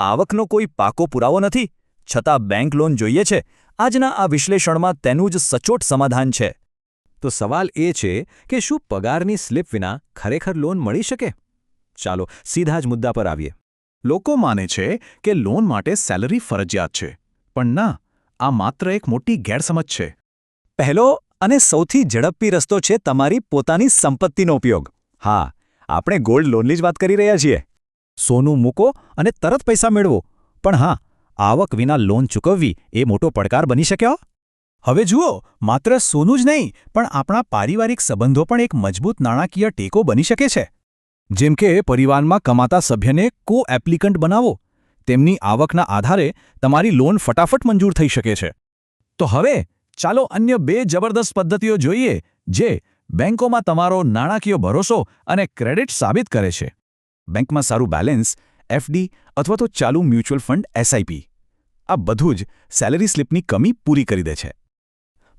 આવકનો કોઈ પાકો પુરાવો નથી, છતાં બેંક લોન જોઈએ છે. આજના આ વિશ્લેષણમાં તેનું જ સચોટ સમાધાન છે. તો સવાલ એ છે કે શું પગારની સ્લિપ વિના ખરેખર લોન મળી શકે? ચાલો સીધા જ મુદ્દા પર આવીએ. લોકો માને છે કે લોન માટે સેલરી ફરજિયાત છે, પણ ના, આ માત્ર એક મોટી ગેરસમજ છે. પહેલો અને સૌથી ઝડપી રસ્તો છે તમારી પોતાની સંપત્તિનો ઉપયોગ. હા, આપણે ગોલ્ડ લોનની જ વાત કરી રહ્યા છીએ. સોનું મૂકો અને તરત પૈસા મેળવો. પણ હા, આવક વિના લોન ચૂકવવી એ મોટો પડકાર બની શક્યો. હવે જુઓ, માત્ર સોનું જ નહીં, પણ આપણા પારિવારિક સંબંધો પણ એક મજબૂત નાણાકીય ટેકો બની શકે છે. જેમ કે પરિવારમાં કમાતા સભ્યને કો-એપ્લિકન્ટ બનાવો. તેમની આવકના આધારે તમારી લોન ફટાફટ મંજૂર થઈ શકે છે. તો હવે ચાલો અન્ય બે જબરદસ્ત પદ્ધતિઓ જોઈએ જે બેંકોમાં તમારો નાણાકીય ભરોસો અને ક્રેડિટ સાબિત કરે છે. બેંકમાં સારું બેલેન્સ, એફડી અથવા તો ચાલુ મ્યુચ્યુઅલ ફંડ એસઆઈપી. આ બધું જ સેલરી સ્લિપની કમી પૂરી કરી દે છે.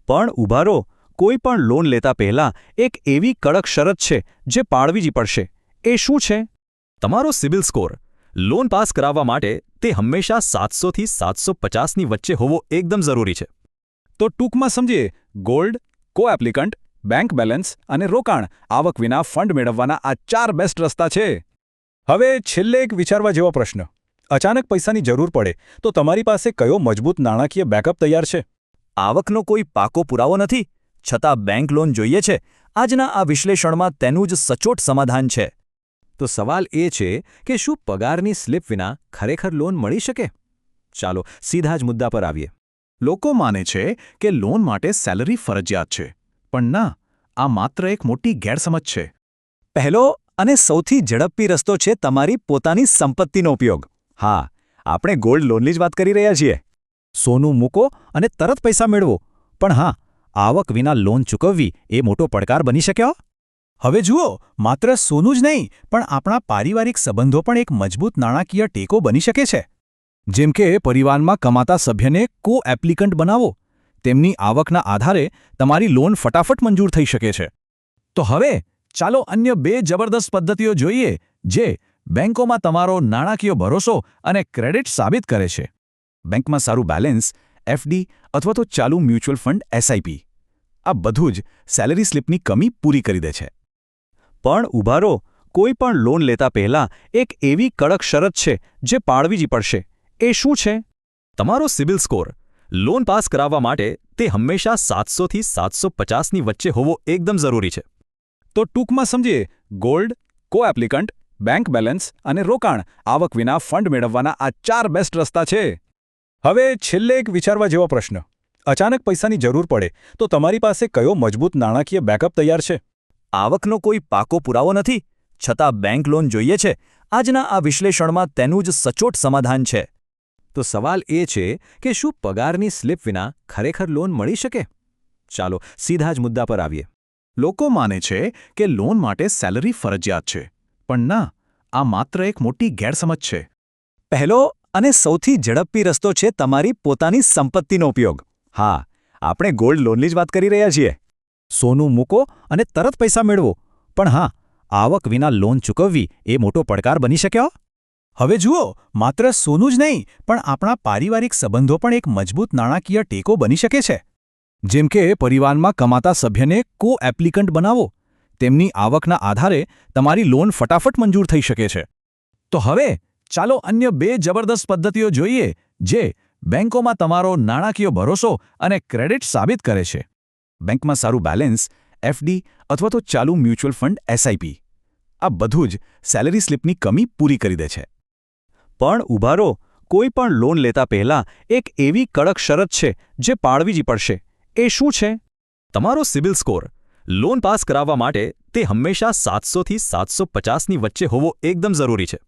પણ ઊભા રહો, કોઈ પણ લોન લેતા પહેલાં એક એવી કડક શરત છે જે પાળવી જ પડશે. એ શું છે? તમારો સિબિલ સ્કોર. લોન પાસ કરાવવા માટે તે હંમેશા 700 થી 750ની વચ્ચે હોવો એકદમ જરૂરી છે. તો ટૂંકમાં સમજીએ, ગોલ્ડ, કો-એપ્લિકન્ટ, બેંક બેલેન્સ અને રોકાણ આવક વિના ફંડ મેળવવાના આ 4 બેસ્ટ રસ્તા છે. હવે છેલ્લે એક વિચારવા જેવો પ્રશ્ન. અચાનક પૈસાની જરૂર પડે તો તમારી પાસે કયો મજબૂત નાણાકીય બેકઅપ તૈયાર છે? આવકનો કોઈ પાકો પુરાવો નથી, છતાં બેંક લોન જોઈએ છે. આજના આ વિશ્લેષણમાં તેનું જ સચોટ સમાધાન છે. તો સવાલ એ છે કે શું પગારની સ્લિપ વિના ખરેખર લોન મળી શકે? ચાલો સીધા જ મુદ્દા પર આવીએ. લોકો માને છે કે લોન માટે સેલરી ફરજિયાત છે, પણ ના, આ માત્ર એક મોટી ગેરસમજ છે. પહેલો અને સૌથી ઝડપી રસ્તો છે તમારી પોતાની સંપત્તિનો ઉપયોગ. હા, આપણે ગોલ્ડ લોનની જ વાત કરી રહ્યા છીએ. સોનું મૂકો અને તરત પૈસા મેળવો. પણ હા, આવક વિના લોન ચૂકવવી એ મોટો પડકાર બની શક્યો. હવે જુઓ, માત્ર સોનું જ નહીં, પણ આપણા પારિવારિક સંબંધો પણ એક મજબૂત નાણાકીય ટેકો બની શકે છે. જેમ કે પરિવારમાં કમાતા સભ્યને કો-એપ્લિકન્ટ બનાવો. તેમની આવકના આધારે તમારી લોન ફટાફટ મંજૂર થઈ શકે છે. તો હવે ચાલો અન્ય બે જબરદસ્ત પદ્ધતિઓ જોઈએ જે બેંકોમાં તમારો નાણાકીય ભરોસો અને ક્રેડિટ સાબિત કરે છે. બેંકમાં સારું બેલેન્સ, એફડી અથવા તો ચાલુ મ્યુચ્યુઅલ ફંડ એસઆઈપી. આ બધું જ સેલરી સ્લિપની કમી પૂરી કરી દે છે. પણ ઊભા રહો, કોઈ પણ લોન લેતા પહેલાં એક એવી કડક શરત છે જે પાળવી જ પડશે. એ શું છે? તમારો સિબિલ સ્કોર. લોન પાસ કરાવવા માટે તે હંમેશા 700 થી 750ની વચ્ચે હોવો એકદમ જરૂરી છે. તો ટૂંકમાં સમજીએ, ગોલ્ડ, કો-એપ્લિકન્ટ, બેંક બેલેન્સ અને રોકાણ આવક વિના ફંડ મેળવવાના આ 4 બેસ્ટ રસ્તા છે. હવે છેલ્લે એક વિચારવા જેવો પ્રશ્ન. અચાનક પૈસાની જરૂર પડે તો તમારી પાસે કયો મજબૂત નાણાકીય બેકઅપ તૈયાર છે? આવકનો કોઈ પાકો પુરાવો નથી, છતાં બેંક લોન જોઈએ છે. આજના આ વિશ્લેષણમાં તેનું જ સચોટ સમાધાન છે. તો સવાલ એ છે કે શું પગારની સ્લિપ વિના ખરેખર લોન મળી શકે? ચાલો સીધા જ મુદ્દા પર આવીએ. લોકો માને છે કે લોન માટે સેલરી ફરજિયાત છે, પણ ના, આ માત્ર એક મોટી ગેરસમજ છે. પહેલો અને સૌથી ઝડપી રસ્તો છે તમારી પોતાની સંપત્તિનો ઉપયોગ. હા, આપણે ગોલ્ડ લોનની જ વાત કરી રહ્યા છીએ. સોનું મૂકો અને તરત પૈસા મેળવો. પણ હા, આવક વિના લોન ચૂકવવી એ મોટો પડકાર બની શક્યો. હવે જુઓ, માત્ર સોનું જ નહીં, પણ આપણા પારિવારિક સંબંધો પણ એક મજબૂત નાણાકીય ટેકો બની શકે છે. જેમ કે પરિવારમાં કમાતા સભ્યને કો-એપ્લિકન્ટ બનાવો. તેમની આવકના આધારે તમારી લોન ફટાફટ મંજૂર થઈ શકે છે. તો હવે ચાલો અન્ય બે જબરદસ્ત પદ્ધતિઓ જોઈએ જે બેંકોમાં તમારો નાણાકીય ભરોસો અને ક્રેડિટ સાબિત કરે છે. બેંકમાં સારું બેલેન્સ, એફડી અથવા તો ચાલુ મ્યુચ્યુઅલ ફંડ એસઆઈપી. આ બધું જ સેલરી સ્લિપની કમી પૂરી કરી દે છે. પણ ઊભા રહો, કોઈ પણ લોન લેતા પહેલાં એક એવી કડક શરત છે જે પાળવી જ પડશે. એ શું છે? તમારો સિબિલ સ્કોર. લોન પાસ કરાવવા માટે તે હંમેશા 700 થી 750ની વચ્ચે હોવો એકદમ જરૂરી છે.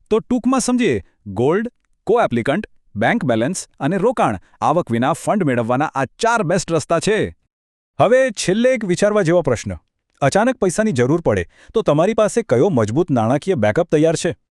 તો ટૂંકમાં સમજીએ, ગોલ્ડ, કો-એપ્લિકન્ટ, બેંક બેલેન્સ અને રોકાણ આવક વિના ફંડ મેળવવાના આ 4 બેસ્ટ રસ્તા છે. હવે છેલ્લે એક વિચારવા જેવો પ્રશ્ન. અચાનક પૈસાની જરૂર પડે તો તમારી પાસે કયો મજબૂત નાણાકીય બેકઅપ તૈયાર છે?